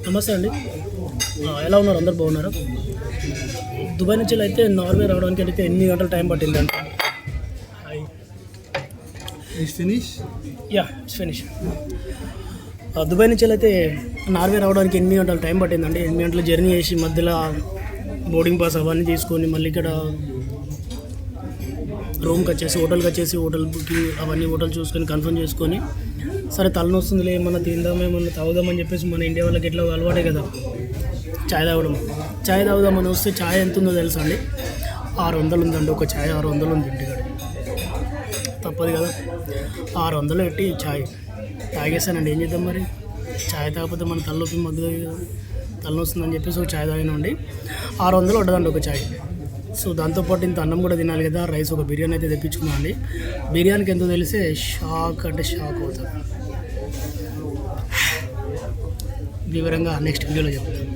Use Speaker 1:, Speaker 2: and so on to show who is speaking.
Speaker 1: నమస్తే అండి. ఎలా ఉన్నారు? అందరు బాగున్నారా? దుబాయ్ నుంచి అయితే నార్వే రావడానికి అయితే ఎన్ని గంటలు టైం పట్టిందండి?
Speaker 2: It's finished?
Speaker 1: Yeah, it's finish. Dubai నుంచి అయితే నార్వే రావడానికి 8 గంటలు టైం పట్టిందండి. 8 గంటలు జర్నీ చేసి మధ్యలో బోర్డింగ్ పాస్ అవన్నీ తీసుకొని మళ్ళీ ఇక్కడ రూమ్కి వచ్చేసి హోటల్ బుకింగ్ అవన్నీ హోటల్ చూసుకొని కన్ఫర్మ్ చేసుకొని, సరే తలనొస్తుందిలే ఏమన్నా తిందామేమన్నా తాగుదామని చెప్పేసి మన ఇండియా వాళ్ళకి ఎట్లా అలవాటే కదా చాయ్ తాగుదామని వస్తే చాయ్ ఎంత ఉందో తెలుసా అండి? 600 ఉందండి. ఒక చాయ్ 600 ఉంది ఇంటికాడ. తప్పదు కదా, 600 పెట్టి చాయ్ తాగేసానండి. ఏం చేద్దాం మరి, చాయ్ తాగకపోతే మన తలనొప్పి తలనొస్తుందని చెప్పేసి ఒక చాయ్ తాగినండి. 600 పడ్డదండి ఒక చాయ్. సో దాంతోపాటు ఇంత అన్నం కూడా తినాలి కదా, రైస్, ఒక బిర్యానీ అయితే తెప్పించుకున్నాం అండి. బిర్యానీకి ఎంతో తెలిసే షాక్ అవుతుంది. వివరంగా నెక్స్ట్ వీడియోలో చెప్తాను.